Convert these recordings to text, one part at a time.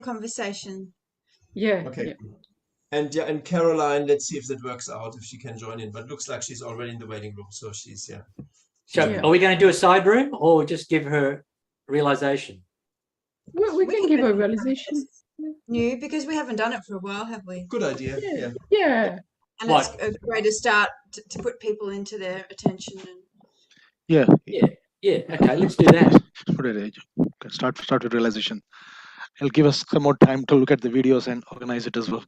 conversation. Yeah. Okay. Yeah. And Caroline, let's see if that works out, if she can join in. But looks like she's already in the waiting room, so she's So are we going to do a side room or just give her realization? We can give a realization. New, because we haven't done it for a while, have we? Good idea. Yeah. Yeah. And What? it's a way to start to put people into their attention. And Yeah. Okay, let's do that. Start with realization. It'll give us some more time to look at the videos and organize it as well.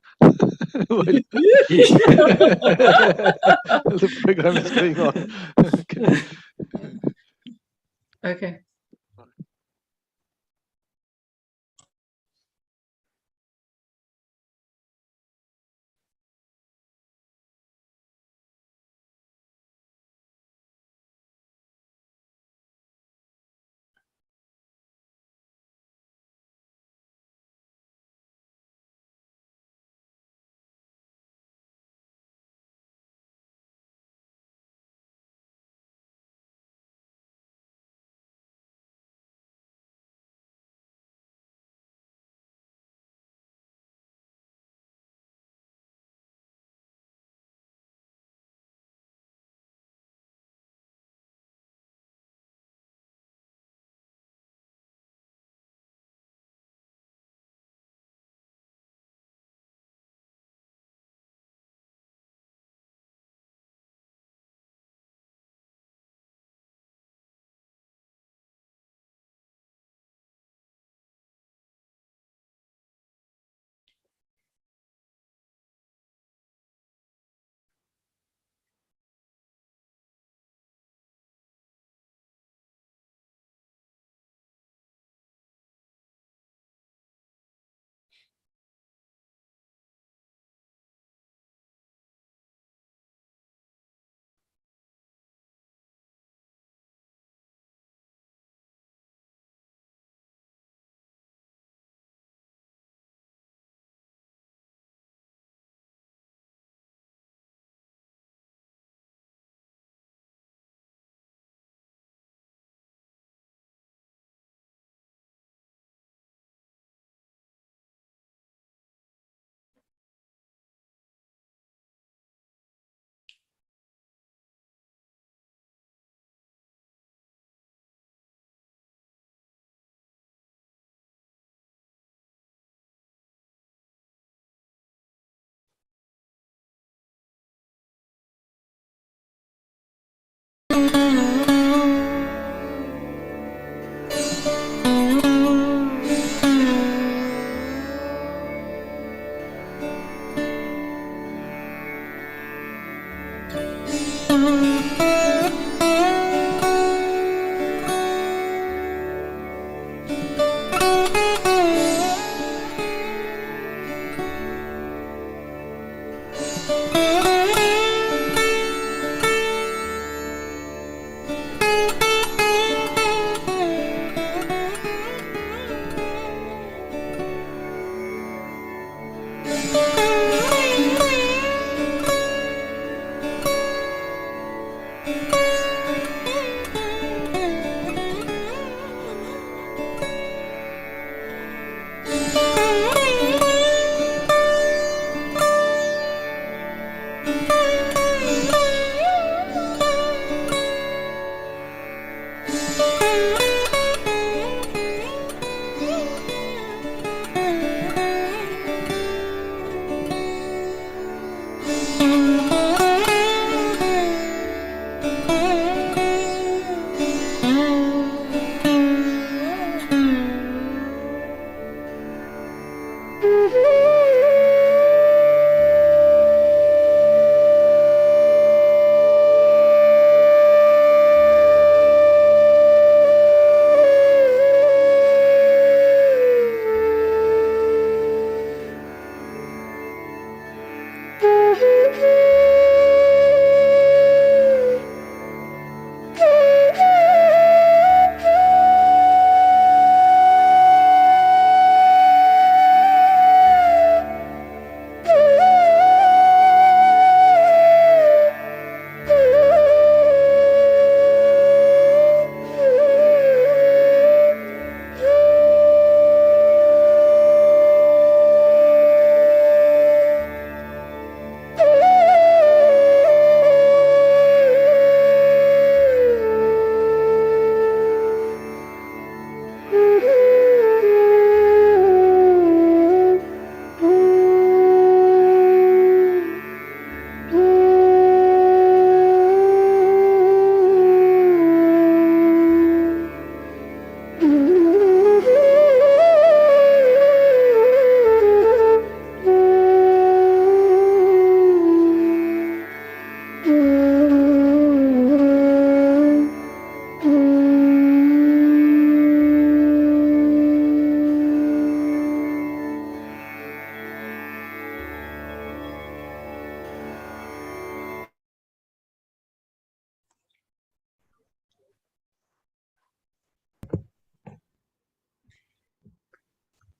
The program is going on. Okay.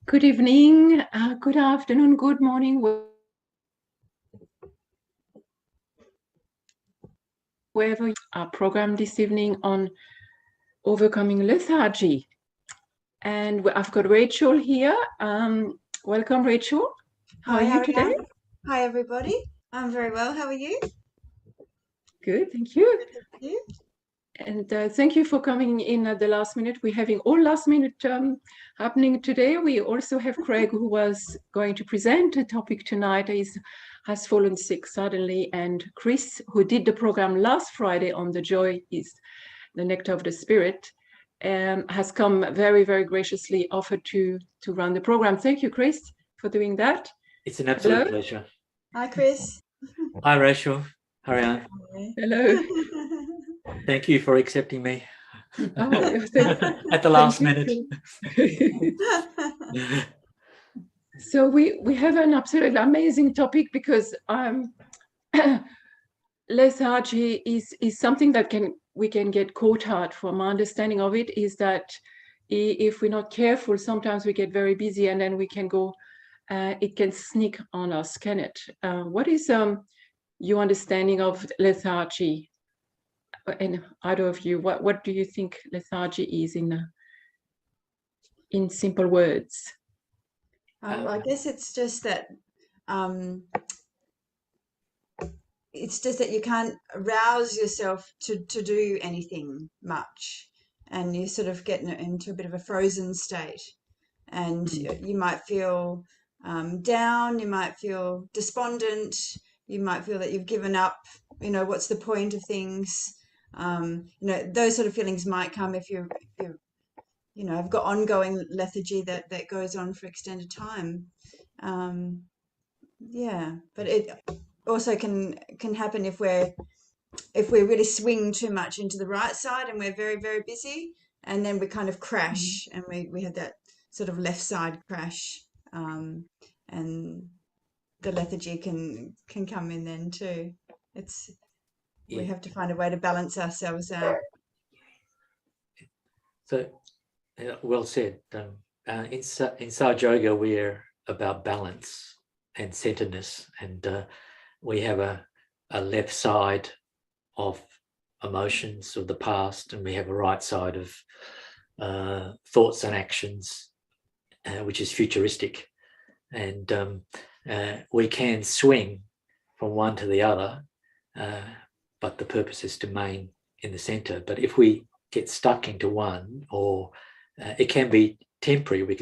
Good evening, good afternoon, good morning, wherever you are. Program this evening on overcoming lethargy. And I've got Rachel here. Welcome, Rachel. How are you today? Hi, everybody. I'm very well. How are you? Good, thank you. Good, thank you. And thank you for coming in at the last minute. We're having all last minute happening today. We also have Craig, who was going to present a topic tonight. Has fallen sick suddenly. And Chris, who did the program last Friday on the joy is the nectar of the spirit, has come very, very graciously offered to run the program. Thank you, Chris, for doing that. It's an absolute Hello. pleasure. Hi, Chris. Hi, Rachel. Ariane. Hello. Thank you for accepting me Oh, at the last minute. So we have an absolutely amazing topic because lethargy is something that we can get caught out from. My understanding of it is that if we're not careful, sometimes we get very busy and then we can go, it can sneak on us, can it? What is your understanding of lethargy? And either of you, what do you think lethargy is in simple words? I guess it's just that you can't rouse yourself to do anything much, and you sort of get into a bit of a frozen state, and you might feel down, you might feel despondent, you might feel that you've given up, what's the point of things. Those sort of feelings might come if you have got ongoing lethargy that goes on for extended time. But it also can happen if we really swing too much into the right side and we're very, very busy, and then we kind of crash, and we have that sort of left side crash, and the lethargy can come in then too. We have to find a way to balance ourselves out. So, well said. In Sahaja Yoga, we're about balance and centeredness, and we have a left side of emotions of the past, and we have a right side of thoughts and actions, which is futuristic, and we can swing from one to the other, but the purpose is to remain in the center. But if we get stuck into one, or it can be temporary, we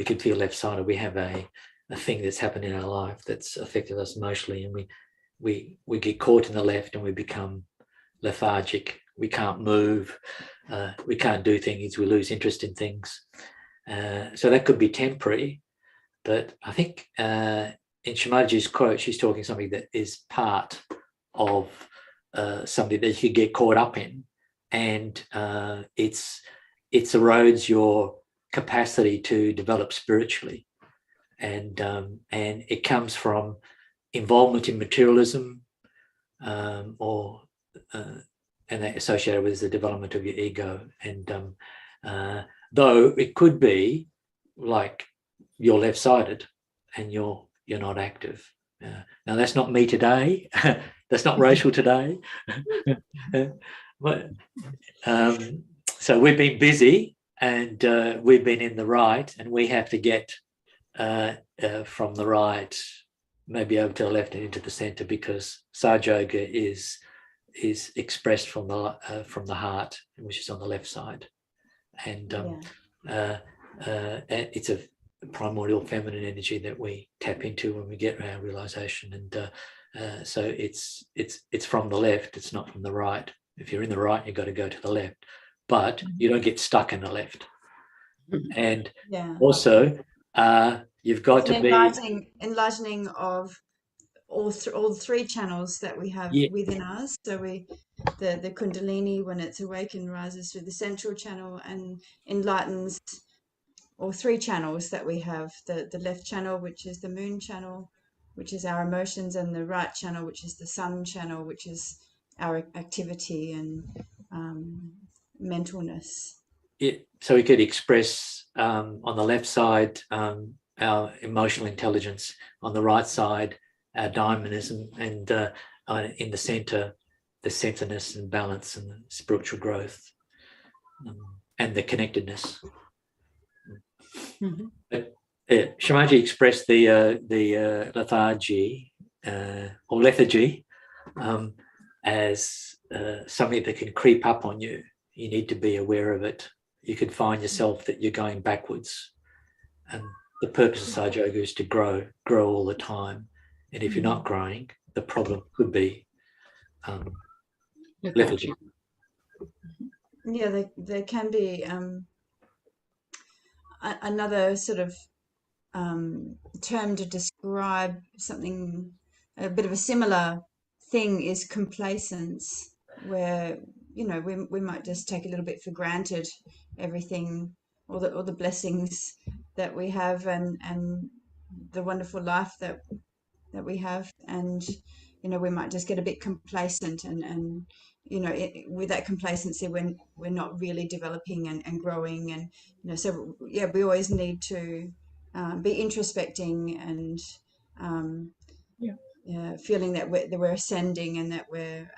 could feel left-sided. We have a thing that's happened in our life that's affected us emotionally, and we get caught in the left and we become lethargic. We can't move, we can't do things, we lose interest in things. So that could be temporary, but I think in Shri Mataji's quote, she's talking something that is part of something that you get caught up in, and it erodes your capacity to develop spiritually, and it comes from involvement in materialism, and that associated with the development of your ego. And though it could be like you're left-sided and you're not active. Now that's not me today. That's not Rachel today. But, so we've been busy, and we've been in the right, and we have to get from the right maybe over to the left and into the center, because Sahaja Yoga is expressed from the heart, which is on the left side, and it's a primordial feminine energy that we tap into when we get our realization, and so it's from the left, it's not from the right. If you're in the right, you've got to go to the left, but you don't get stuck in the left. And also you've got to be enlightening of all three channels that we have within us. So the Kundalini, when it's awakened, rises through the central channel and enlightens all three channels that we have: the left channel, which is the moon channel, which is our emotions, and the right channel, which is the sun channel, which is our activity and mentalness. So we could express on the left side, our emotional intelligence, on the right side, our dynamism, and in the center, the centeredness and balance and the spiritual growth, and the connectedness. Mhm. Shamaji expressed the lethargy or lethargy as something that can creep up on you. You need to be aware of it. You could find yourself that you're going backwards, and the purpose of Sahaja Yoga is to grow all the time. And if you're not growing, the problem could be lethargy. Yeah, there can be another sort of term to describe something, a bit of a similar thing, is complacence, where we might just take a little bit for granted everything, all the blessings that we have, and the wonderful life that we have, and we might just get a bit complacent, and with that complacency we're not really developing and growing, and so yeah, we always need to be introspecting and feeling that we're ascending, and that we're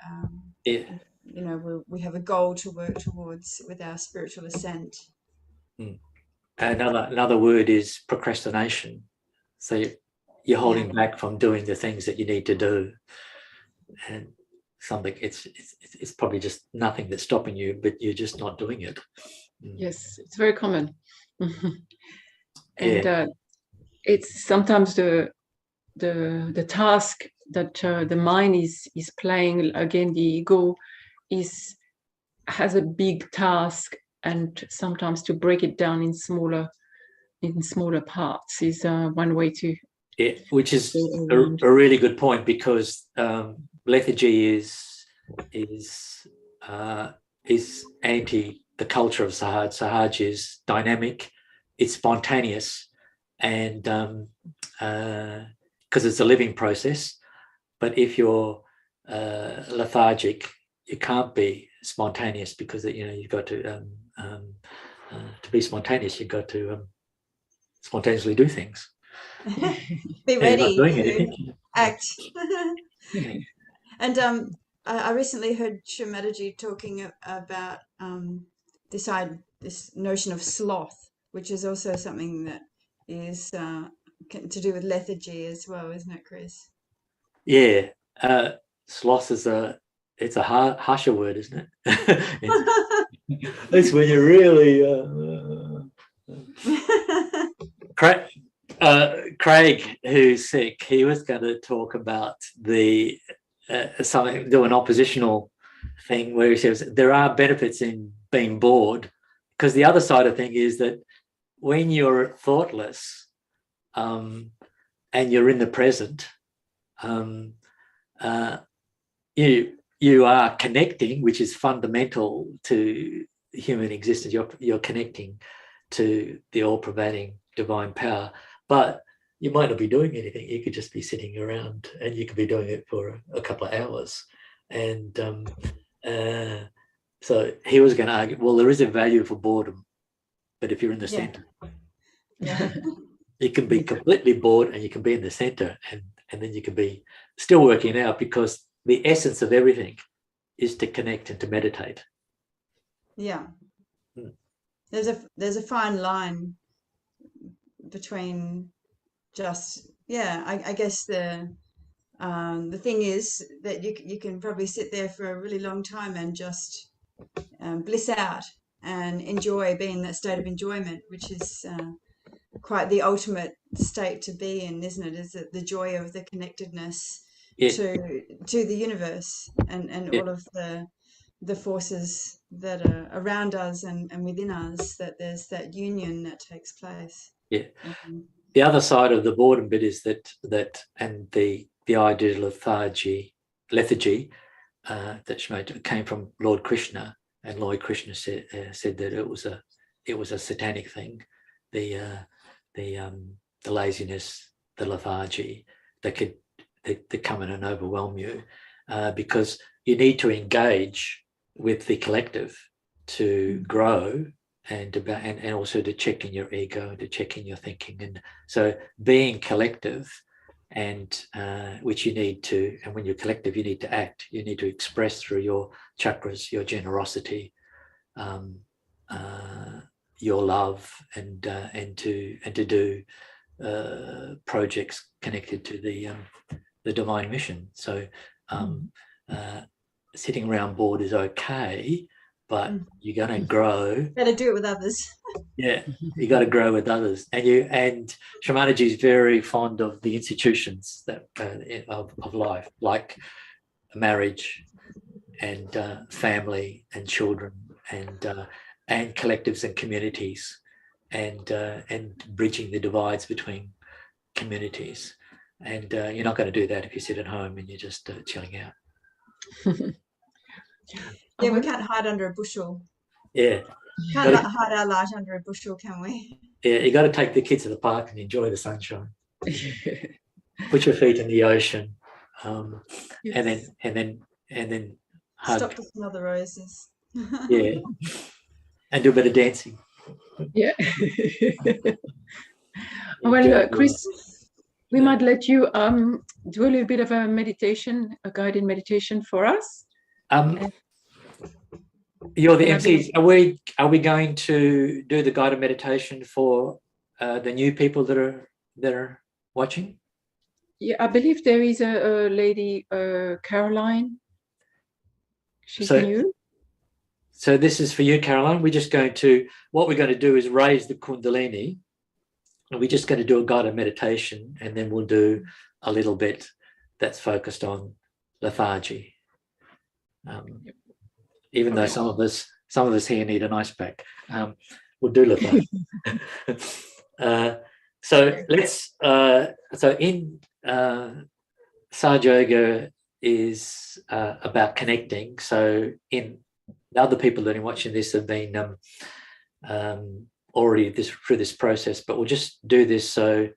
we have a goal to work towards with our spiritual ascent. Another word is procrastination. So you're holding back from doing the things that you need to do, and something it's probably just nothing that's stopping you, but you're just not doing it. Yes, it's very common. And it's sometimes the task that the mind is playing. Again, the ego has a big task, and sometimes to break it down in smaller parts is one way to. Yeah, which is a really good point, because lethargy is anti the culture of Sahaja. Sahaja is dynamic, it's spontaneous, and because it's a living process. But if you're lethargic, you can't be spontaneous, because you've got to be spontaneous, you've got to spontaneously do things. Be ready to act. And I recently heard Shri Mataji talking about this notion of sloth, which is also something that is to do with lethargy as well, isn't it, Chris? Yeah, sloth is it's a harsher word, isn't it? It's when you're really Craig, who's sick, he was going to talk about do an oppositional thing where he says there are benefits in being bored, because the other side of thing is that when you're thoughtless and you're in the present, you are connecting, which is fundamental to human existence. You're connecting to the all-pervading divine power, but you might not be doing anything. You could just be sitting around, and you could be doing it for a couple of hours. And so he was going to argue, well, there is a value for boredom, but if you're in the center, you can be completely bored, and you can be in the center, and then you can be still working out, because the essence of everything is to connect and to meditate. Yeah. There's a fine line between just I guess the thing is that you can probably sit there for a really long time and just bliss out and enjoy, being in that state of enjoyment, which is quite the ultimate state to be in, isn't it? Is it the joy of the connectedness to the universe and all of the forces that are around us and within us, that there's that union that takes place. The other side of the boredom bit is that and the idea of lethargy that came from Lord Krishna, and Lord Krishna said that it was a satanic thing, the laziness, the lethargy that could come in and overwhelm you, because you need to engage with the collective to grow and also to check in your ego, to check in your thinking. And so being collective, and which you need to, and when you're collective, you need to act, you need to express through your chakras, your generosity, your love, and to do projects connected to the divine mission. So sitting around bored is okay, but you're going to grow. Better do it with others. Yeah, you got to grow with others, and Shri Mataji is very fond of the institutions that of life, like marriage and family and children and collectives and communities, and bridging the divides between communities. And you're not going to do that if you sit at home and you're just chilling out. Yeah, we can't hide under a bushel. Yeah. Can't hide our light under a bushel, can we? Yeah, you got to take the kids to the park and enjoy the sunshine. Put your feet in the ocean, Yes. and then hug. Stop to smell the roses. Yeah, and do a bit of dancing. Yeah. Well, Chris, we might let you do a little bit of a meditation, a guided meditation for us. You're the MCs. Are we going to do the guided meditation for the new people that are watching? Yeah, I believe there is a lady, Caroline. She's new. So this is for you, Caroline. What we're going to do is raise the Kundalini, and we're just going to do a guided meditation, and then we'll do a little bit that's focused on lethargy. Even though some of us here need an ice pack, we'll do lethargy. So let's. So in Sahaja Yoga is about connecting. So in the other people that are watching this have been already through this process, but we'll just do this so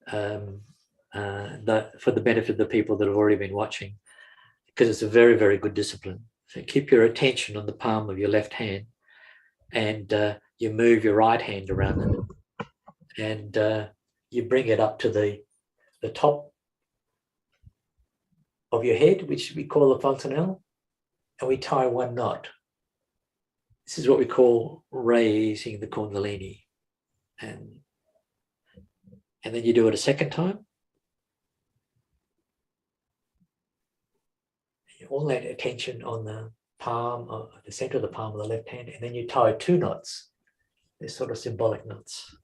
that for the benefit of the people that have already been watching, because it's a very, very good discipline. So keep your attention on the palm of your left hand, and you move your right hand around it, and you bring it up to the top of your head, which we call the fontanelle, and we tie one knot. This is what we call raising the Kundalini. And then you do it a second time. All that attention on the palm, of the center of the palm of the left hand, and then you tie two knots. They're sort of symbolic knots.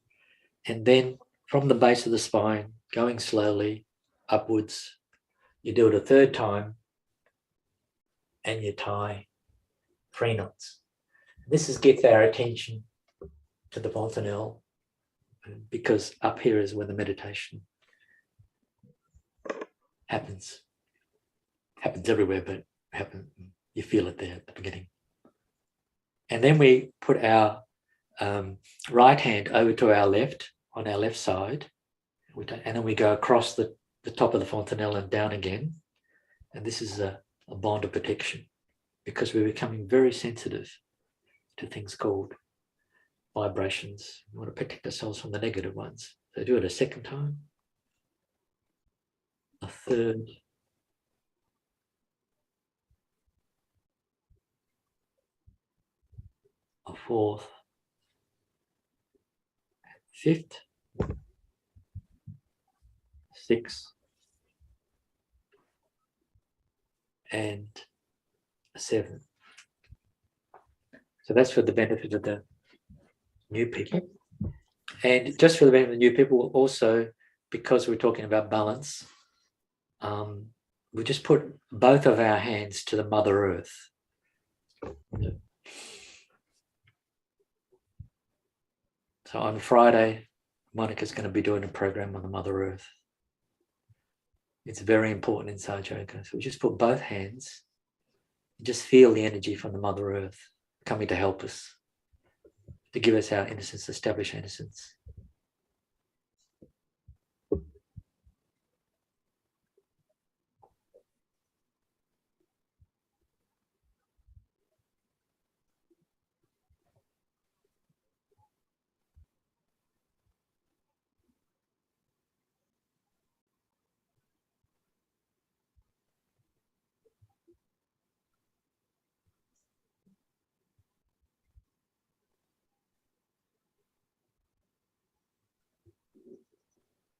And then from the base of the spine, going slowly upwards, you do it a third time, and you tie 3 knots. This gets our attention to the fontanelle, because up here is where the meditation happens. Happens everywhere, but you feel it there at the beginning. And then we put our right hand over to our left, on our left side, and then we go across the top of the fontanelle and down again. And this is a bond of protection, because we're becoming very sensitive to things called vibrations. We want to protect ourselves from the negative ones. So do it a second time, a third, a fourth, fifth, sixth, and a seventh. So that's for the benefit of the new people. And just for the benefit of the new people, also, because we're talking about balance, we just put both of our hands to the Mother Earth. So on Friday, Monica's going to be doing a program on the Mother Earth. It's very important in Sahaja Yoga. So we just put both hands, just feel the energy from the Mother Earth coming to help us, to give us our innocence, establish innocence.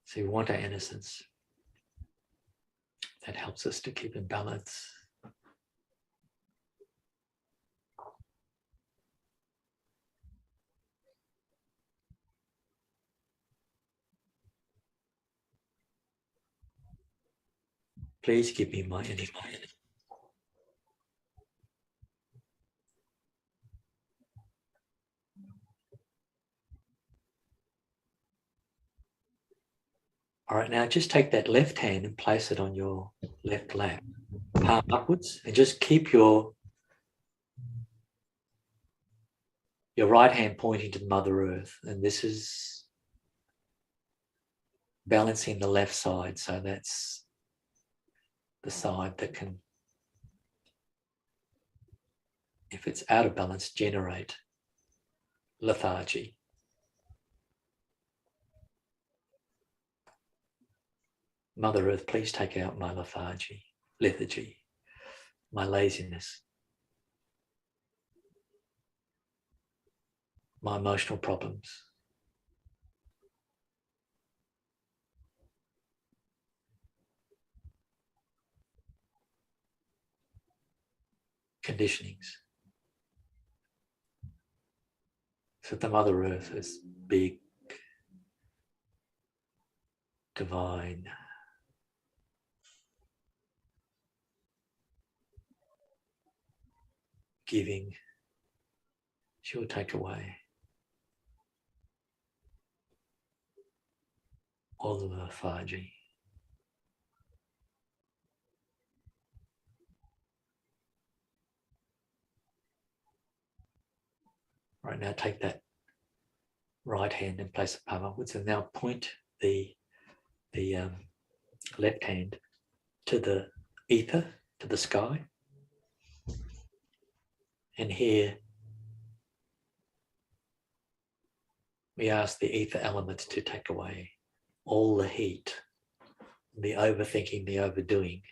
So we want our innocence. That helps us to keep in balance. Please give me my innocence. All right, now just take that left hand and place it on your left lap, palm upwards, and just keep your right hand pointing to Mother Earth. And this is balancing the left side. So that's the side that can, if it's out of balance, generate lethargy. Mother Earth, please take out my lethargy, my laziness, my emotional problems. Conditionings. So the Mother Earth is big, divine, giving. She will take away all the lethargy. Right, now take that right hand and place the palm upwards, and now point the left hand to the ether, to the sky. And here we ask the ether elements to take away all the heat, the overthinking, the overdoing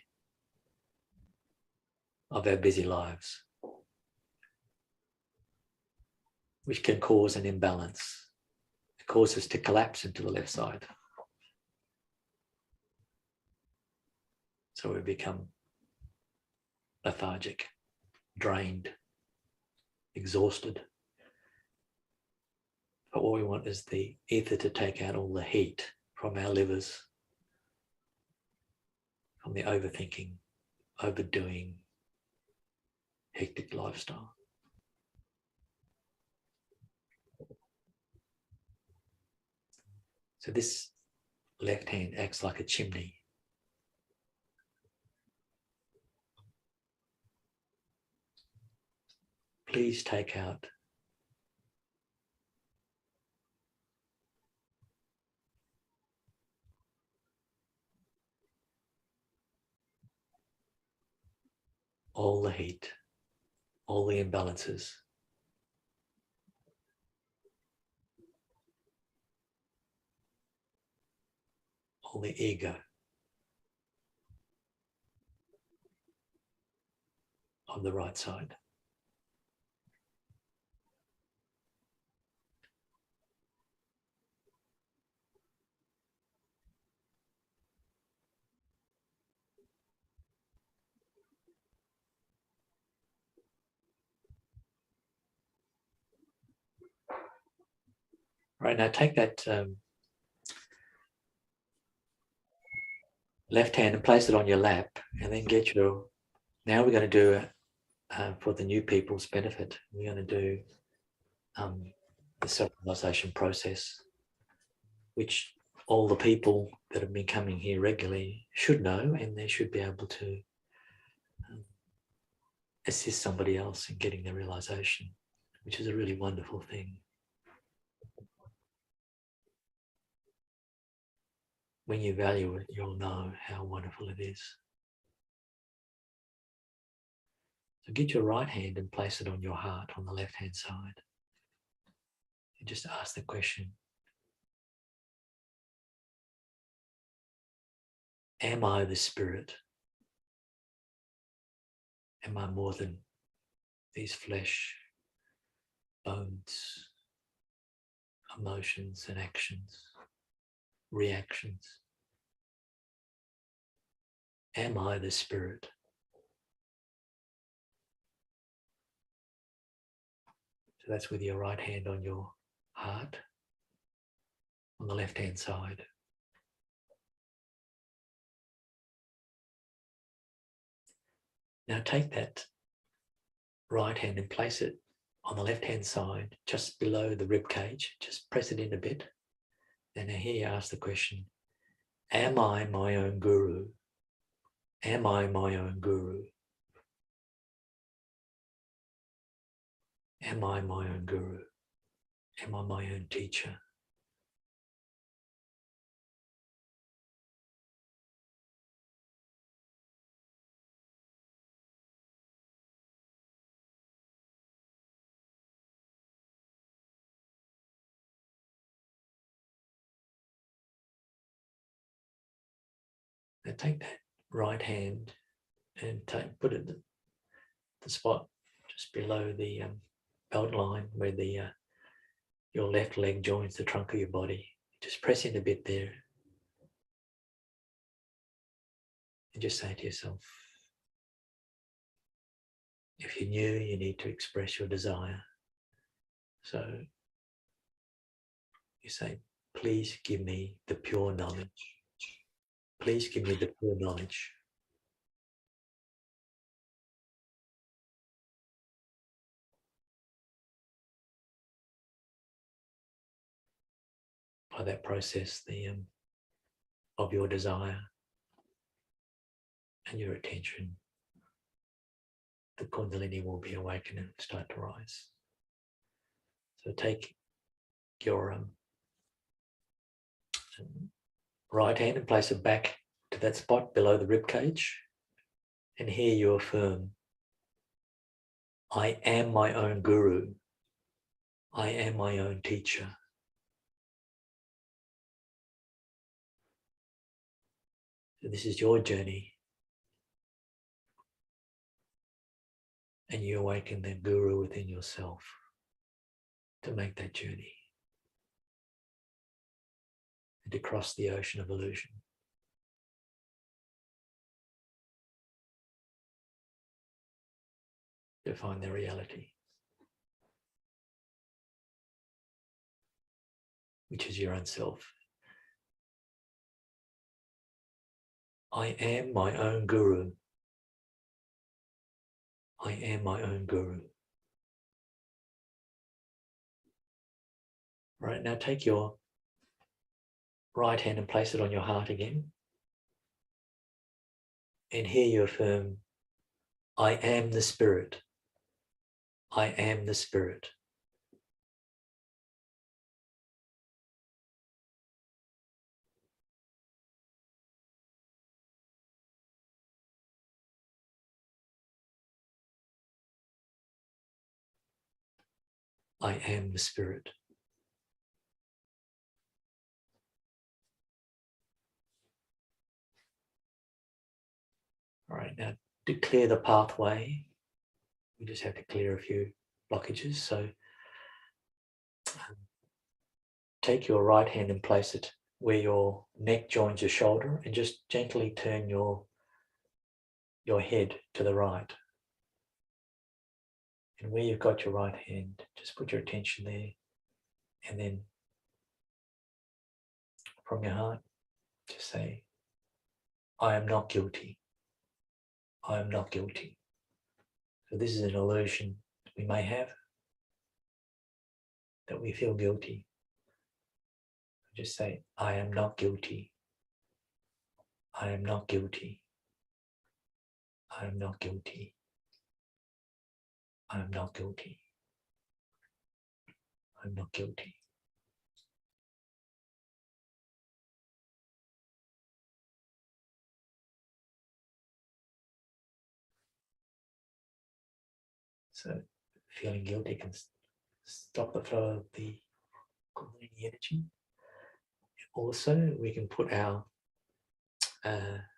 of our busy lives, which can cause an imbalance. It causes us to collapse into the left side. So we become lethargic, drained, exhausted. But what we want is the ether to take out all the heat from our livers, from the overthinking, overdoing, hectic lifestyle. So this left hand acts like a chimney. Please take out all the heat, all the imbalances, all the ego on the right side. Right, now take that left hand and place it on your lap, and then get your, now we're going to do, for the new people's benefit, we're going to do the self-realization process, which all the people that have been coming here regularly should know, and they should be able to assist somebody else in getting their realization, which is a really wonderful thing. When you value it, you'll know how wonderful it is. So get your right hand and place it on your heart on the left-hand side. And just ask the question, am I the spirit? Am I more than these flesh, bones, emotions and actions? reactions. Am I the spirit? So that's with your right hand on your heart, on the left-hand side. Now take that right hand and place it on the left-hand side, just below the rib cage. Just press it in a bit. And now here you ask the question, am I my own guru? Am I my own guru? Am I my own guru? Am I my own teacher? Now take that right hand and put it at the spot just below the belt line where the your left leg joins the trunk of your body. Just press in a bit there. And just say to yourself, if you're new, you need to express your desire. So you say, please give me the pure knowledge. Please give me the pure knowledge. By that process, of your desire and your attention, the Kundalini will be awakened and start to rise. So take your right hand and place it back to that spot below the rib cage. And here you affirm, I am my own guru. I am my own teacher. So this is your journey. And you awaken that guru within yourself to make that journey and to cross the ocean of illusion. To find the reality, which is your own self. I am my own guru. I am my own guru. Right, now take your right hand and place it on your heart again. And here you affirm, I am the spirit. I am the spirit. I am the spirit. All right, now to clear the pathway, we just have to clear a few blockages. So take your right hand and place it where your neck joins your shoulder and just gently turn your head to the right. And where you've got your right hand, just put your attention there. And then from your heart, just say, I am not guilty. I am not guilty. So this is an illusion we may have, that we feel guilty. Just say, I am not guilty. I am not guilty. I am not guilty. I am not guilty. I am not guilty. So feeling guilty can stop the flow of the Kundalini energy. Also, we can put our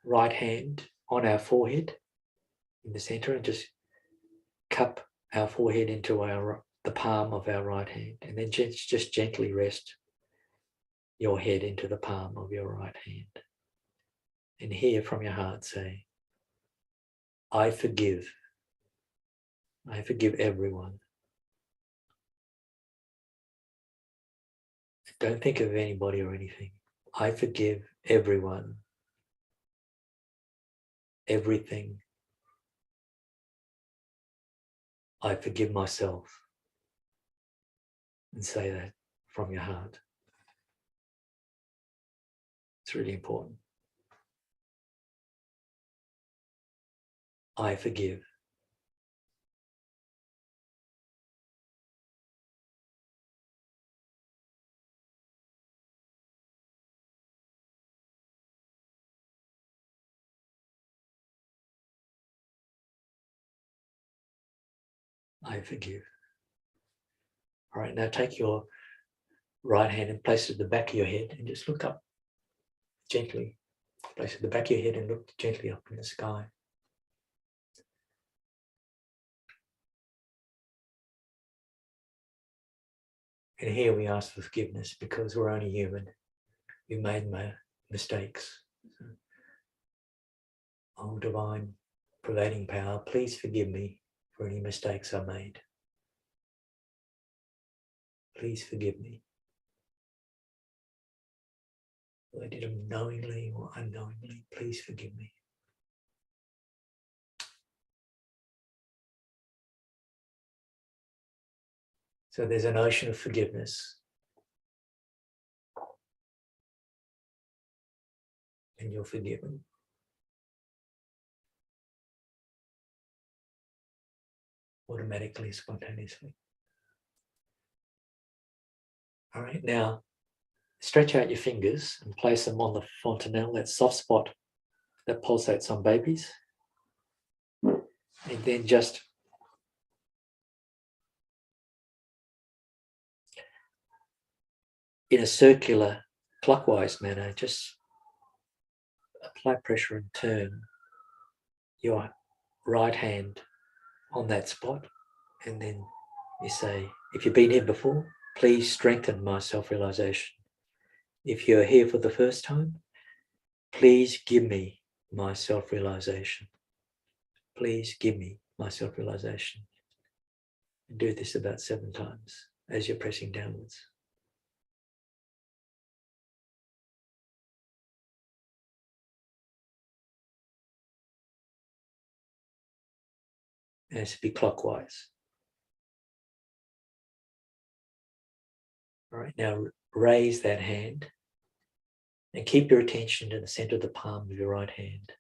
right hand on our forehead in the center and just cup our forehead into the palm of our right hand, and then just gently rest your head into the palm of your right hand. And here from your heart say, I forgive. I forgive everyone. Don't think of anybody or anything. I forgive everyone, everything. I forgive myself. And say that from your heart. It's really important. I forgive. I forgive. All right, now take your right hand and place it at the back of your head and just look up gently. Place it at the back of your head and look gently up in the sky. And here we ask for forgiveness because we're only human. We made mistakes. Oh, divine, pervading power, please forgive me for any mistakes I made. Please forgive me. Whether I did them knowingly or unknowingly, please forgive me. So there's an ocean of forgiveness. And you're forgiven. Automatically, spontaneously. All right, now stretch out your fingers and place them on the fontanelle, that soft spot that pulsates on babies. And then just in a circular, clockwise manner, just apply pressure and turn your right hand on that spot. And then you say, if you've been here before, please strengthen my self-realization. If you're here for the first time, please give me my self-realization. Please give me my self-realization. And do this about 7 times as you're pressing downwards. It has to be clockwise. All right, now raise that hand and keep your attention to the center of the palm of your right hand.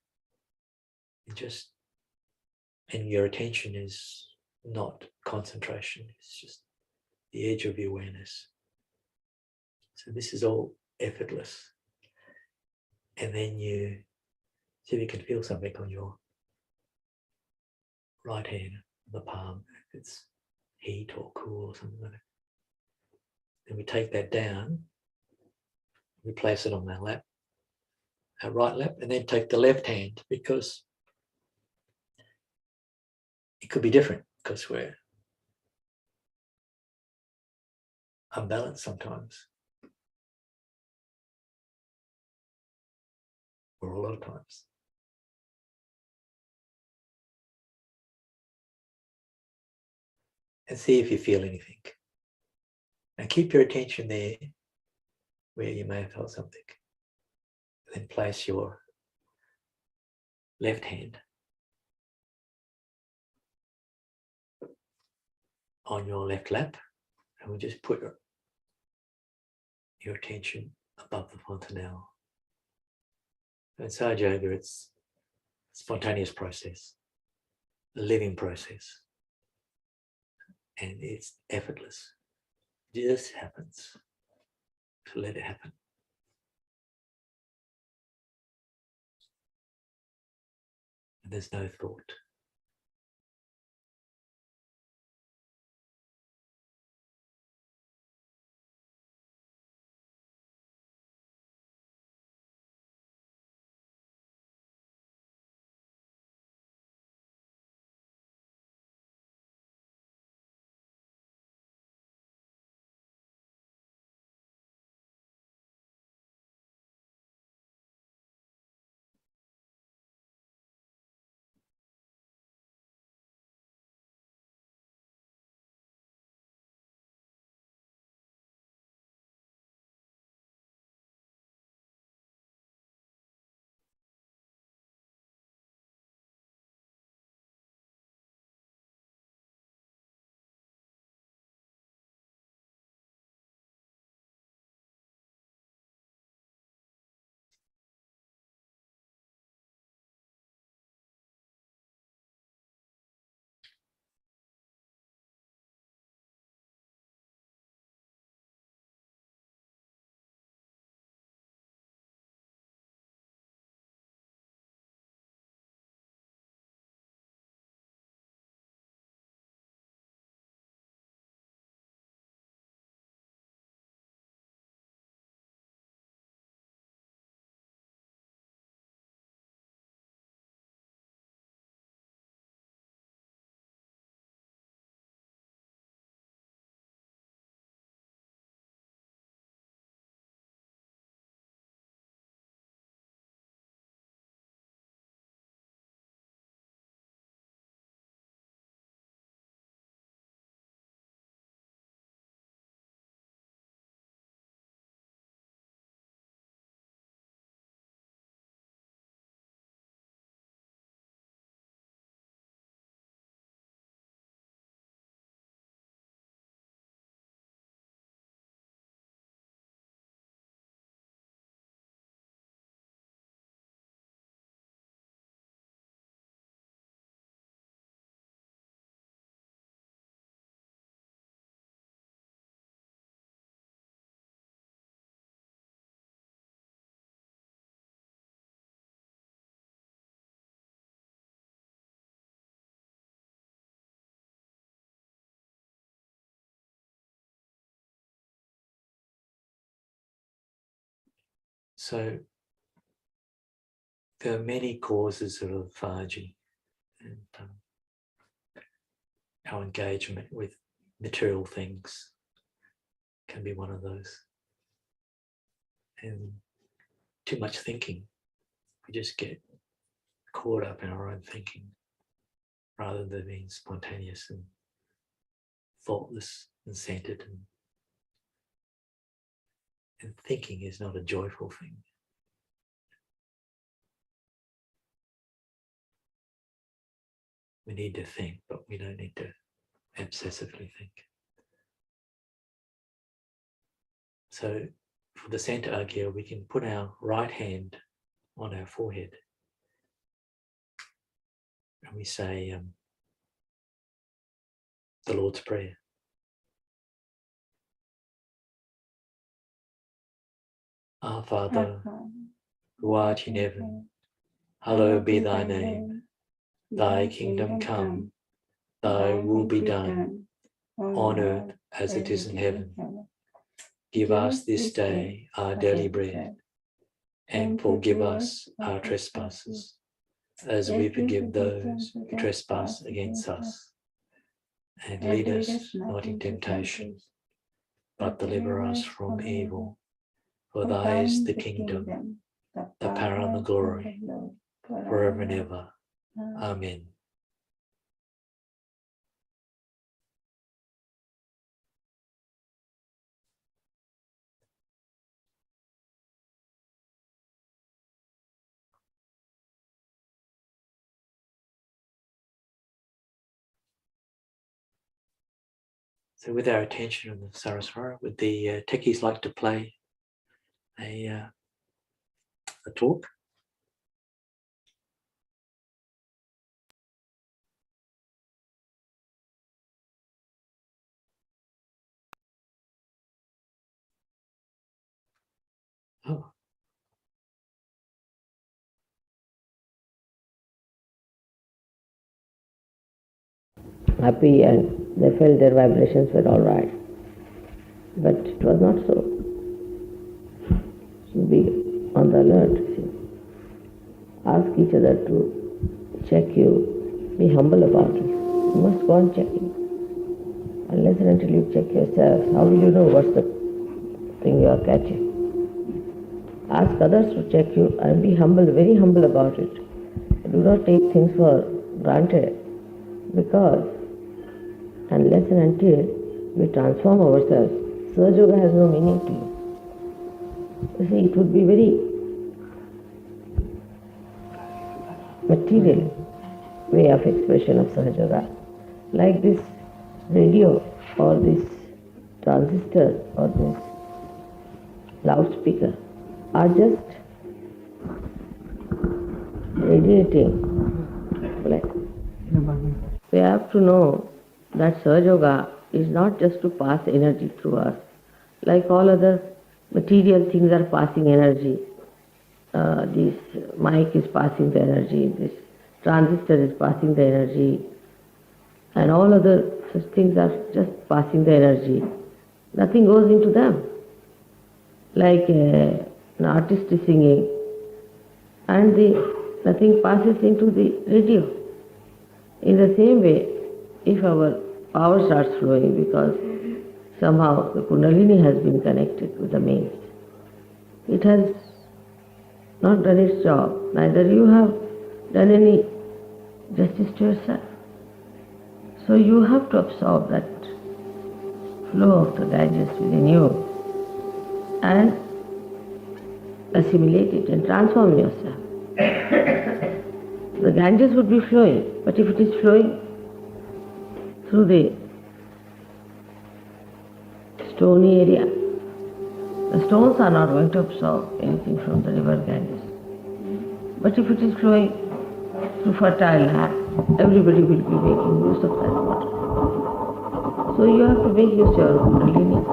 And your attention is not concentration, it's just the edge of your awareness. So this is all effortless. And then you see if you can feel something on your right hand, the palm, if it's heat or cool or something like that. Then we take that down, we place it on that lap, our right lap, and then take the left hand because it could be different because we're unbalanced sometimes, or a lot of times. And see if you feel anything. And keep your attention there where you may have felt something. Then place your left hand on your left lap, and we just put your attention above the fontanelle. In Sahaja, it's a spontaneous process, a living process, and it's effortless. It just happens. So let it happen. And there's no thought. So there are many causes of lethargy, and our engagement with material things can be one of those. And too much thinking. We just get caught up in our own thinking rather than being spontaneous and thoughtless and centered. And thinking is not a joyful thing. We need to think, but we don't need to obsessively think. So for the center agya, we can put our right hand on our forehead and we say the Lord's Prayer. Our Father, who art in heaven, hallowed be thy name. Thy kingdom come, thy will be done, on earth as it is in heaven. Give us this day our daily bread, and forgive us our trespasses, as we forgive those who trespass against us. And lead us not in temptation, but deliver us from evil. For thy is the kingdom, the power and the glory, forever and ever. Amen. So with our attention on the Saraswara, would the techies like to play a talk? Oh. Happy, and they felt their vibrations were all right. But it was not so. So be on the alert. See. Ask each other to check you. Be humble about it. You must go on checking. Unless and until you check yourself, how will you know what's the thing you are catching? Ask others to check you and be humble, very humble about it. Do not take things for granted, because unless and until we transform ourselves, Sahaja Yoga has no meaning to you. You see, it would be very material way of expression of Sahaja Yoga. Like this radio or this transistor or this loudspeaker are just radiating. We have to know that Sahaja Yoga is not just to pass energy through us. Like all other material things are passing energy. This mic is passing the energy, this transistor is passing the energy, and all other such things are just passing the energy. Nothing goes into them. Like an artist is singing, and nothing passes into the radio. In the same way, if our power starts flowing because somehow the Kundalini has been connected with the mains, it has not done its job. Neither you have done any justice to yourself. So you have to absorb that flow of the digest within you and assimilate it and transform yourself. The Ganges would be flowing, but if it is flowing through the stony area, the stones are not going to absorb anything from the river Ganges. But if it is flowing through fertile land, everybody will be making use of that water. So you have to make use of your Kundalini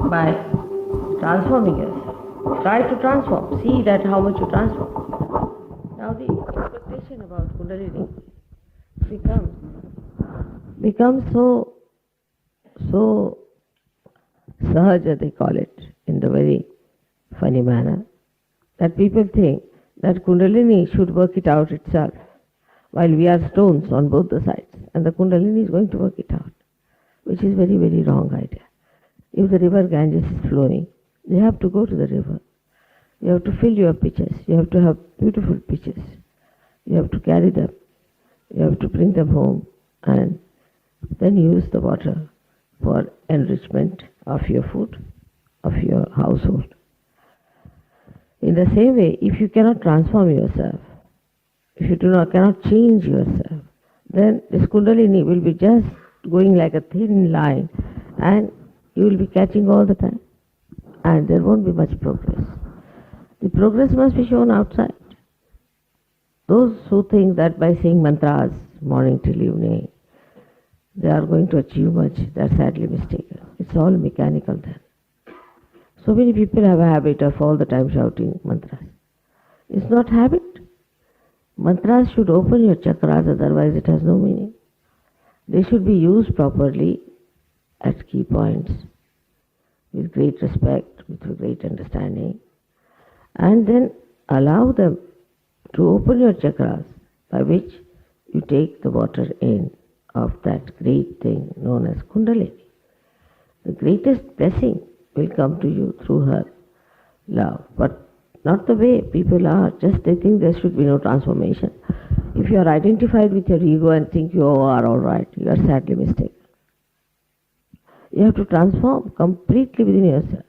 by transforming yourself. Try to transform. See that how much you transform. Now the expectation about Kundalini becomes so Sahaja, they call it, in the very funny manner. that people think that Kundalini should work it out itself, while we are stones on both the sides, and the Kundalini is going to work it out, which is very, very wrong idea. If the river Ganges is flowing, you have to go to the river. You have to fill your pitchers. You have to have beautiful pitchers. You have to carry them. You have to bring them home and then use the water for enrichment of your food, of your household. In the same way, if you cannot transform yourself, if you cannot change yourself, then this Kundalini will be just going like a thin line and you will be catching all the time and there won't be much progress. The progress must be shown outside. Those who think that by saying mantras morning till evening, they are going to achieve much, they are sadly mistaken. It's all mechanical then. So many people have a habit of all the time shouting mantras. It's not habit. Mantras should open your chakras, otherwise it has no meaning. They should be used properly at key points, with great respect, with great understanding, and then allow them to open your chakras, by which you take the water in of that great thing known as Kundalini. The greatest blessing will come to you through her love, but not the way people are. Just they think there should be no transformation. If you are identified with your ego and think you are all right, you are sadly mistaken. You have to transform completely within yourself.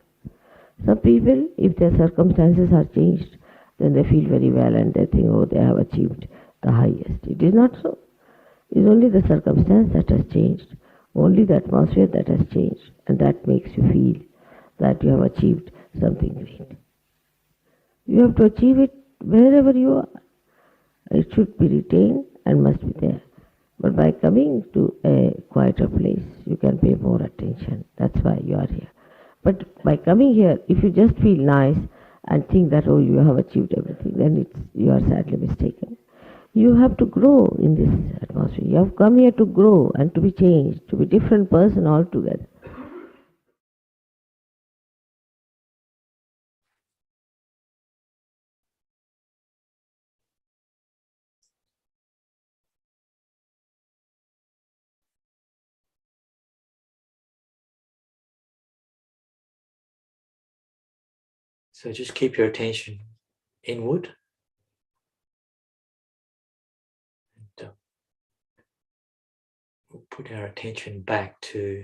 Some people, if their circumstances are changed, then they feel very well and they think, oh, they have achieved the highest. It is not so. It is only the circumstance that has changed, only the atmosphere that has changed, and that makes you feel that you have achieved something great. You have to achieve it wherever you are. It should be retained and must be there. But by coming to a quieter place, you can pay more attention. That's why you are here. But by coming here, if you just feel nice and think that, oh, you have achieved everything, then you are sadly mistaken. You have to grow in this atmosphere. You have come here to grow and to be changed, to be a different person altogether. So just keep your attention inward. And we'll put our attention back to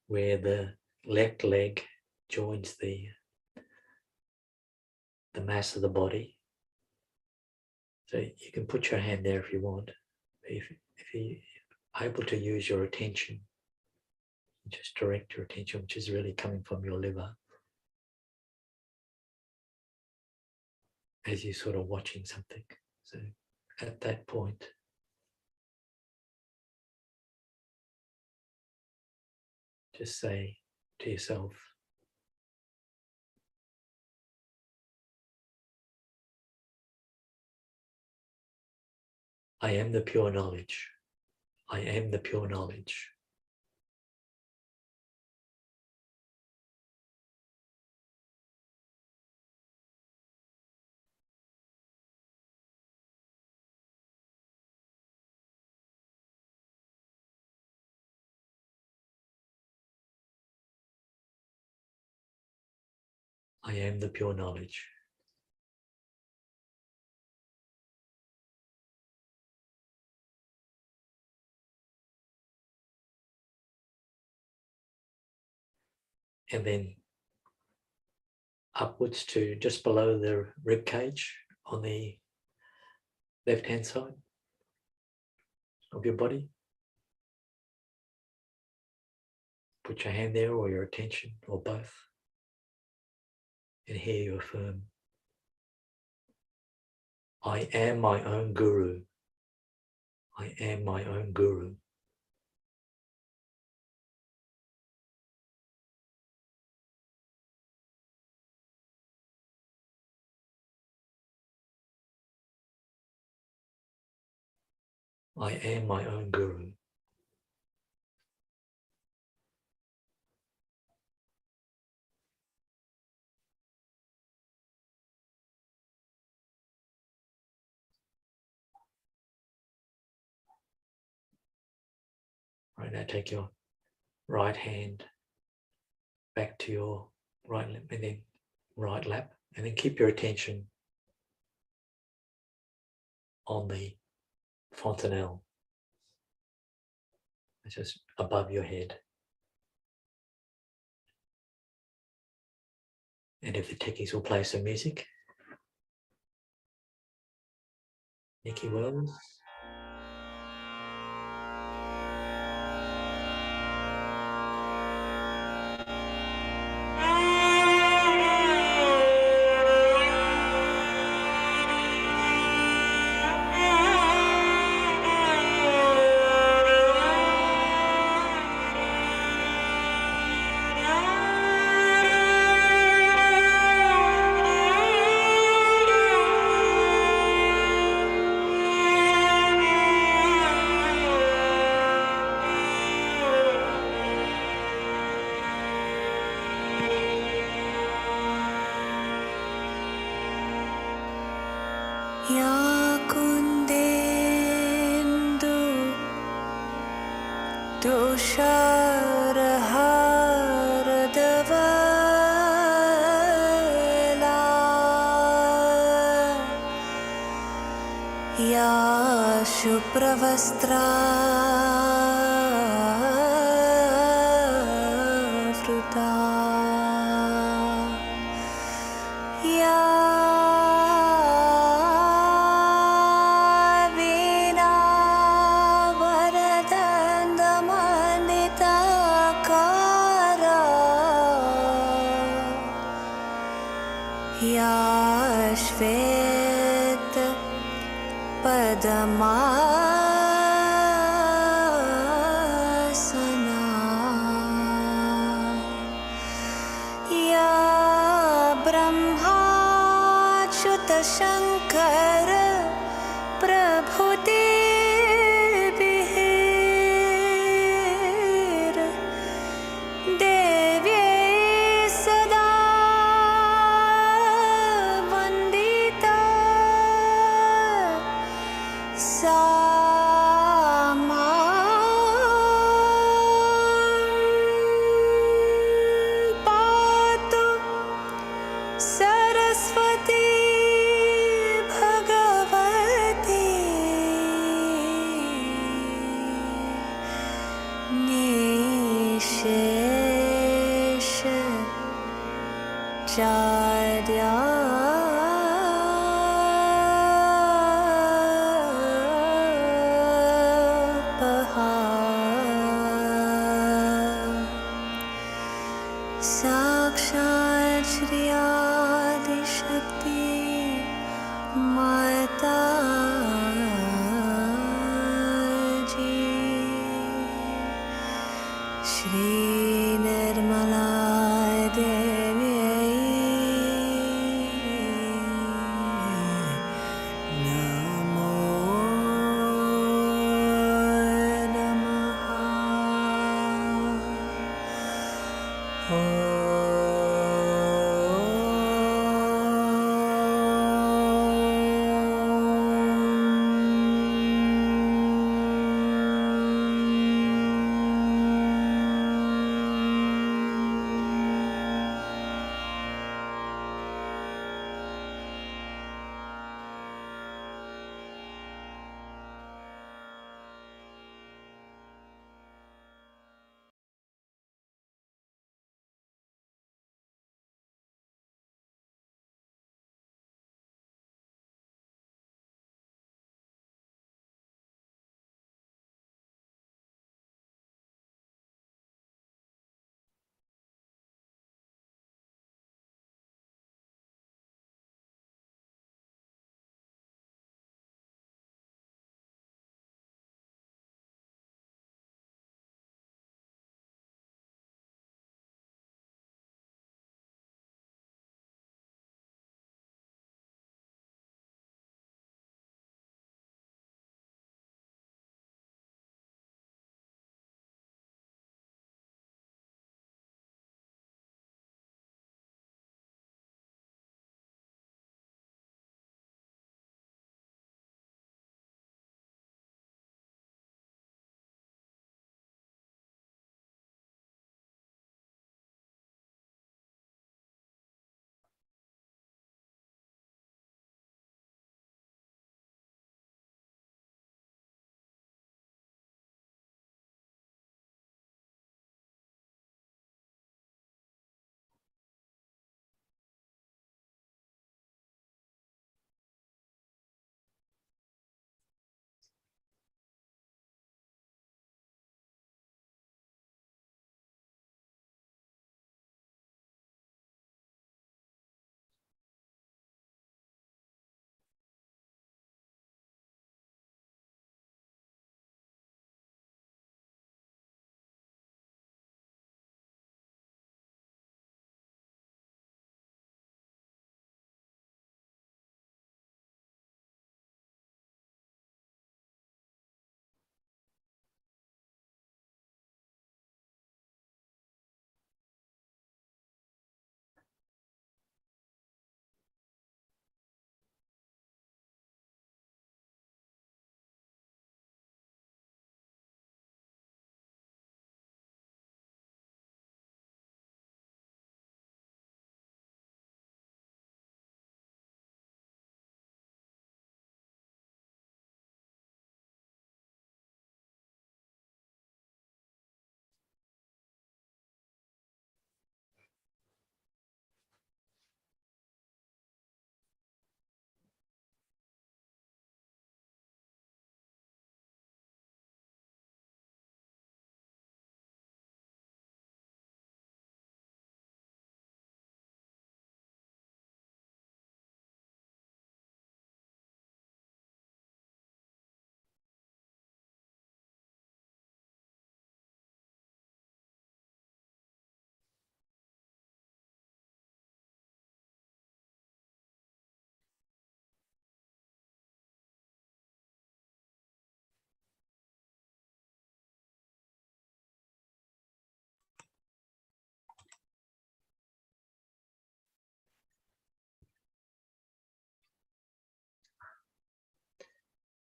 where the left leg joins the mass of the body. So you can put your hand there if you want. If you're able to use your attention, just direct your attention, which is really coming from your liver, as you're sort of watching something. So at that point, just say to yourself, I am the pure knowledge. I am the pure knowledge. I am the pure knowledge. And then upwards to just below the rib cage on the left-hand side of your body. Put your hand there or your attention or both. And here you affirm, I am my own guru. I am my own guru. I am my own guru. Right now, take your right hand back to your right lap and then right lap, and then keep your attention on the fontanelle, which is above your head. And if the techies will play some music, Nikki Wells. शुभ्रवस्त्रा वृता या वीणा वरदन्दमण्डिताकारा या श्वेत पदमासना या ब्रह्माच्युतशङ्कर प्रभुतिभिः देव्यै सदा वन्दिता सा पातु सरस्वती भगवती निशेषाचार्या साक्षात् श्री आदिशक्ति माताजी श्री निर्मला देव्यै नमो नमः।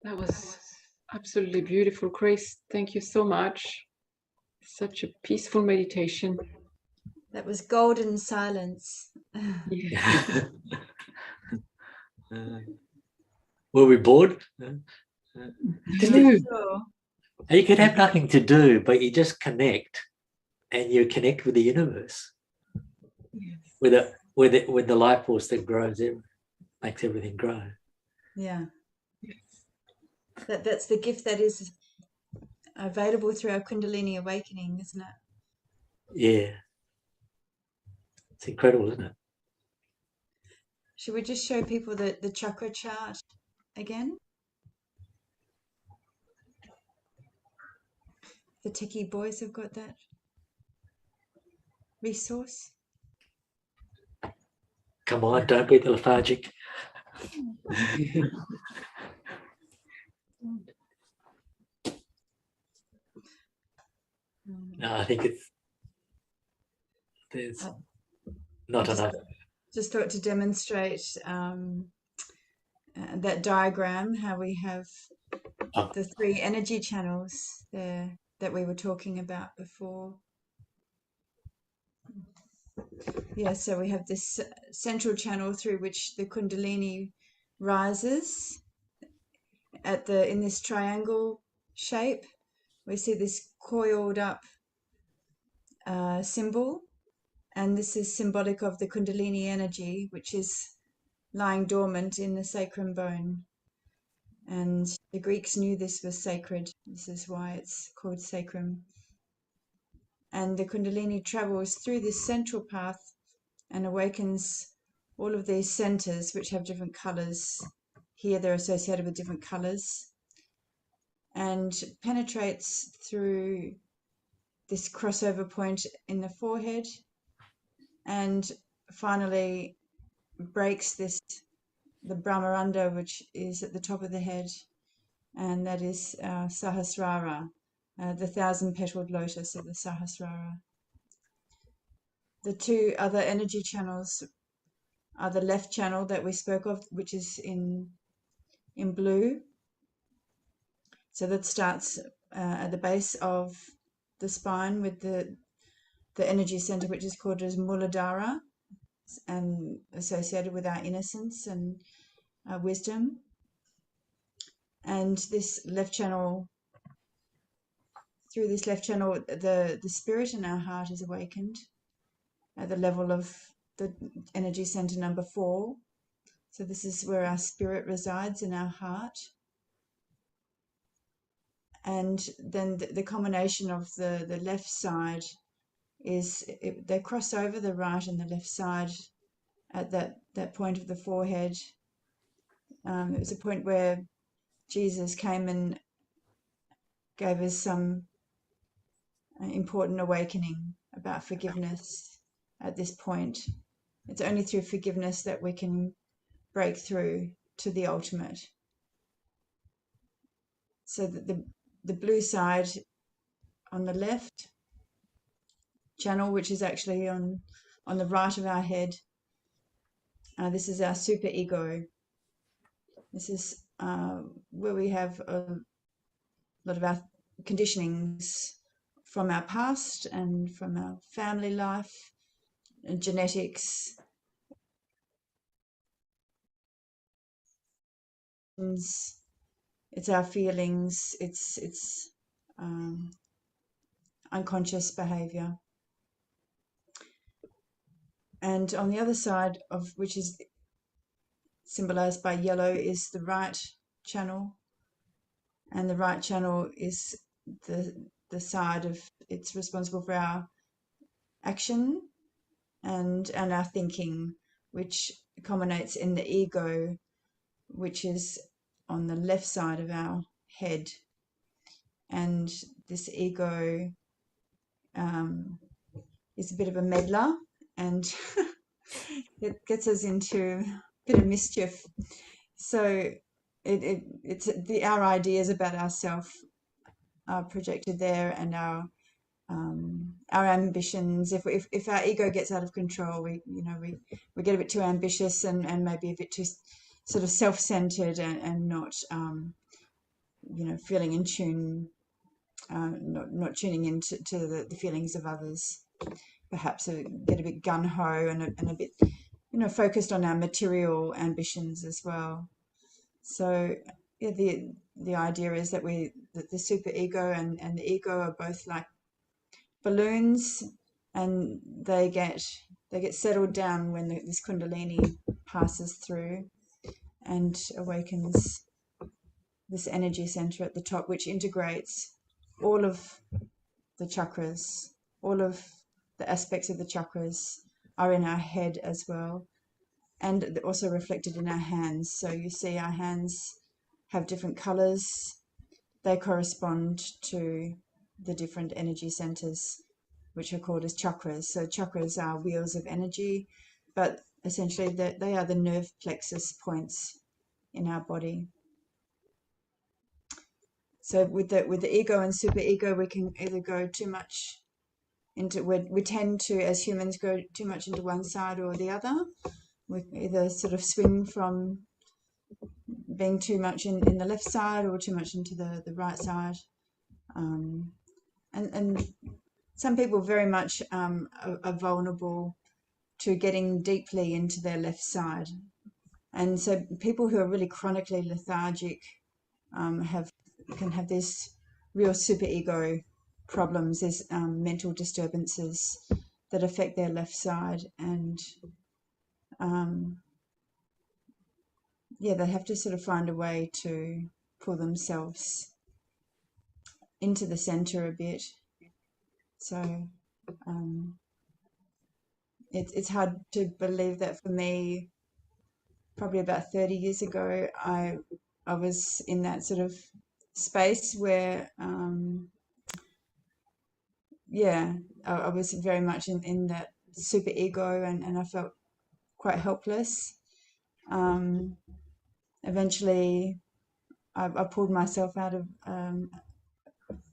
That was absolutely beautiful, Grace. Thank you so much. Such a peaceful meditation. That was golden silence. Yeah. Were we bored? Hello. Sure. You could have nothing to do, but you just connect, and you connect with the universe, Yes. with the life force that grows, it makes everything grow. Yeah. Yes. That's the gift that is available through our Kundalini awakening, isn't it? Yeah, it's incredible, isn't it? Should we just show people the chakra chart again? The techie boys have got that resource. Come on, don't be lethargic. No, I think there's not enough. Just thought to demonstrate that diagram, how we have the 3 energy channels there that we were talking about before. Yeah, so we have this central channel through which the Kundalini rises in this triangle shape. We see this coiled up symbol, and this is symbolic of the Kundalini energy, which is lying dormant in the sacrum bone. And the Greeks knew this was sacred. This is why it's called sacrum. And the Kundalini travels through this central path and awakens all of these centers, which have different colors. Here they're associated with different colors, and penetrates through this crossover point in the forehead, and finally breaks the Brahmaranda, which is at the top of the head, and that is Sahasrara, the 1,000-petaled lotus of the Sahasrara. The 2 other energy channels are the left channel that we spoke of, which is in blue. So that starts at the base of the spine with the energy center, which is called as Muladhara, and associated with our innocence and our wisdom. And this left channel, through this left channel, the spirit in our heart is awakened at the level of the energy center number 4. So this is where our spirit resides, in our heart. And then the combination of the left side is, they cross over, the right and the left side, at that point of the forehead. It was a point where Jesus came and gave us some important awakening about forgiveness at this point. It's only through forgiveness that we can break through to the ultimate. So that the blue side on the left channel, which is actually on the right of our head, this is our super ego. This is where we have a lot of our conditionings from our past and from our family life and genetics. It's our feelings, it's unconscious behavior. And on the other side, of which is symbolized by yellow, is the right channel. And the right channel is the side of, it's responsible for our action and our thinking, which culminates in the ego, which is on the left side of our head. And this ego is a bit of a meddler, and it gets us into a bit of mischief. So it's our ideas about ourselves are projected there, and our ambitions. If our ego gets out of control, we get a bit too ambitious and maybe a bit too sort of self-centered and not feeling in tune, not tuning into the feelings of others. Perhaps get a bit gung-ho and a bit, focused on our material ambitions as well. So yeah, the idea is that the superego and the ego are both like balloons, and they get settled down when this Kundalini passes through and awakens this energy center at the top, which integrates all of the chakras. All of the aspects of the chakras are in our head as well, and also reflected in our hands. So you see our hands have different colors. They correspond to the different energy centers, which are called as chakras. So chakras are wheels of energy, but essentially they are the nerve plexus points in our body. So with the ego and superego, we can either go too much into, we tend to, as humans, go too much into one side or the other. We either sort of swing from being too much in the left side or too much into the right side. And some people very much are vulnerable to getting deeply into their left side. And so people who are really chronically lethargic can have this real superego problems. There's mental disturbances that affect their left side, and they have to sort of find a way to pull themselves into the center a bit. So it's hard to believe that for me, probably about 30 years ago, I was in that sort of space where I was very much in that super ego, and I felt quite helpless. Eventually I pulled myself out of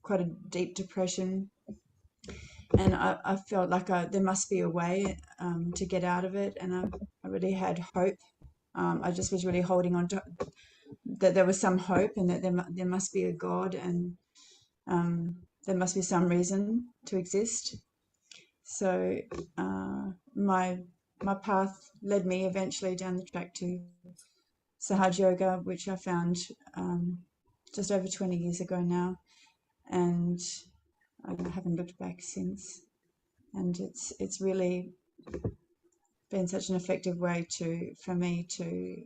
quite a deep depression, and I felt like there must be a way to get out of it, and I really had hope. I just was really holding on to that there was some hope, and that there must be a God, and there must be some reason to exist. So my path led me eventually down the track to Sahaja Yoga, which I found just over 20 years ago now, and I haven't looked back since. And it's really been such an effective way for me to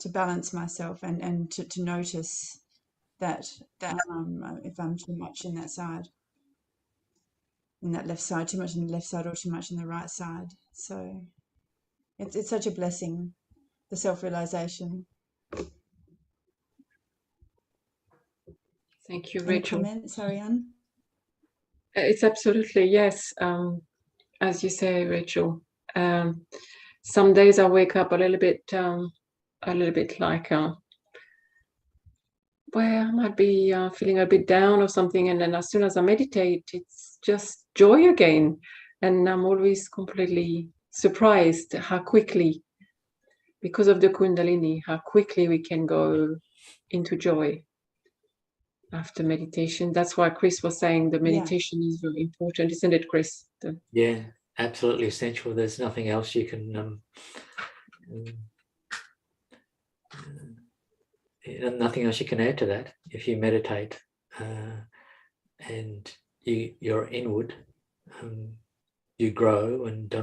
balance myself and to notice that if I'm too much in that side, in that left side, too much in the left side or too much in the right side. So it's such a blessing, the self-realization. Thank you, Any Rachel. comments, Ariane? It's absolutely, yes. As you say, Rachel, some days I wake up a little bit like, I might be feeling a bit down or something. And then as soon as I meditate, it's just joy again. And I'm always completely surprised how quickly, because of the Kundalini, how quickly we can go into joy after meditation. That's why Chris was saying the meditation is very important, isn't it, Chris? Yeah, absolutely essential. There's nothing else you can nothing else you can add to that. If you meditate and you're inward, you grow and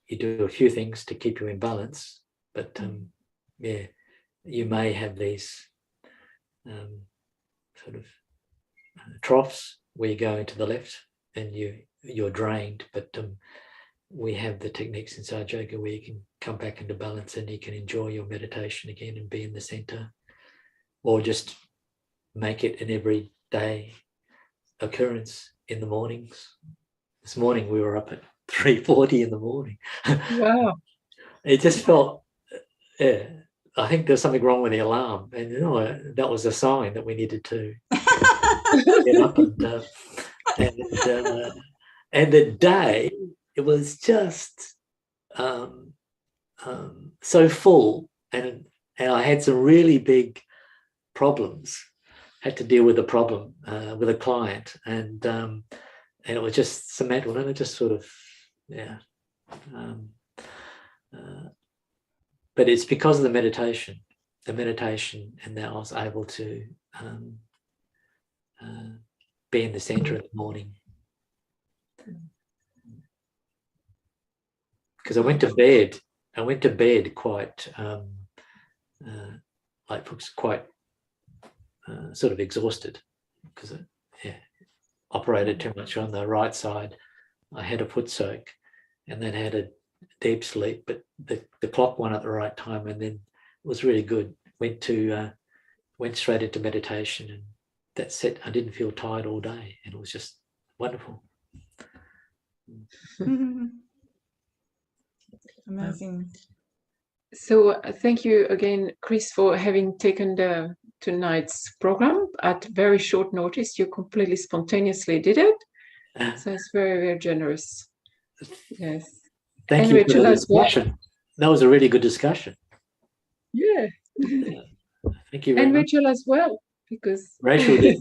you do a few things to keep you in balance. But you may have these sort of troughs where you go into the left and you're drained, but we have the techniques in Sahaja Yoga where you can come back into balance and you can enjoy your meditation again and be in the center, or just make it an everyday occurrence in the mornings. This morning we were up at 3:40 in the morning. Wow. It just felt, I think there's something wrong with the alarm, and that was a sign that we needed to get up and the day, it was just so full and and I had some really big problems. Had to deal with a problem with a client, and it was just cemented, and it just sort of, yeah. But it's because of the meditation, and that I was able to be in the center in the morning. Because I went to bed quite quite sort of exhausted, because operated too much on the right side. I had a foot soak and then had a deep sleep, but the clock won at the right time, and then it was really good. Went straight into meditation, and that's it. I didn't feel tired all day, and it was just wonderful. Amazing. So thank you again, Chris, for having taken tonight's program at very short notice. You completely spontaneously did it. So it's very, very generous. Yes. Thank And you Rachel for the as well. discussion. That was a really good discussion. Yeah. Thank you very And much. Rachel as well, because Rachel did.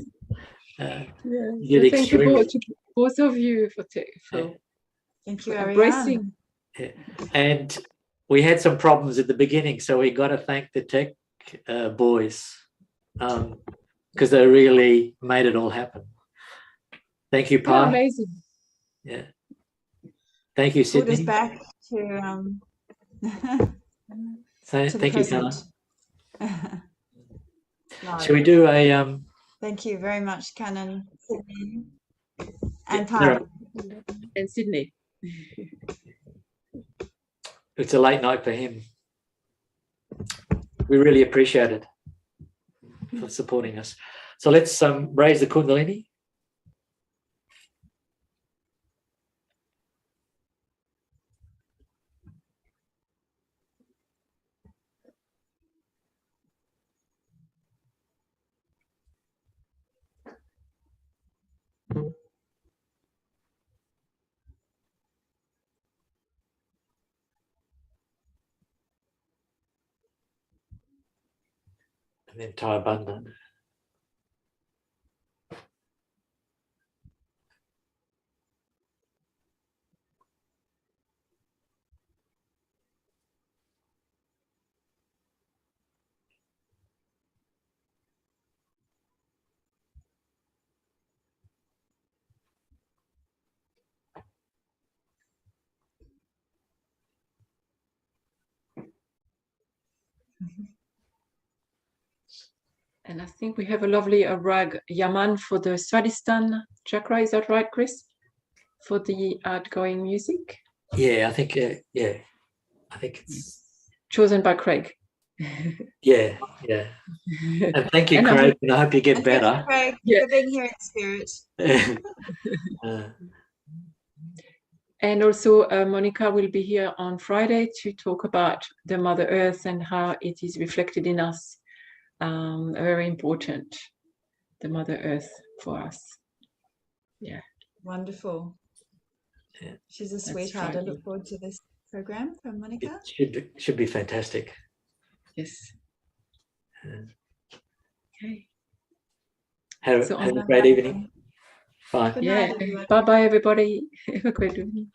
yeah. You did So thank you extremely. both of you for Thank you, embracing. Ariane. Yeah. And we had some problems at the beginning, so we got to thank the tech boys, because they really made it all happen. Thank you, Yeah, Pa. amazing. Yeah. Thank you, Pulled us Sydney. back to So, to the thank you, Carla. present. Right. Shall we do a Thank you very much, Canon, Sydney, and there Pa. And Sydney. it's a late night for him. We really appreciate it for supporting us. So let's raise the Kundalini. And then tie a bundle. And I think we have a lovely rag Yaman for the Swadhisthana chakra. Is that right, Chris? For the outgoing music? Yeah, I think I think it's Chosen by Craig. yeah. And thank you, And Craig, and I hope you get And thank better. you, Craig, Yeah. for being here in spirit. And also Monica will be here on Friday to talk about the Mother Earth and how it is reflected in us. Very important, the Mother Earth for us. Yeah. Wonderful. Yeah. She's a sweetheart. I look forward to this program from Monica. It should be fantastic. Yes. Okay. Have a great evening. Bye. Good Yeah. night, everyone. Bye-bye, everybody. Have a great evening.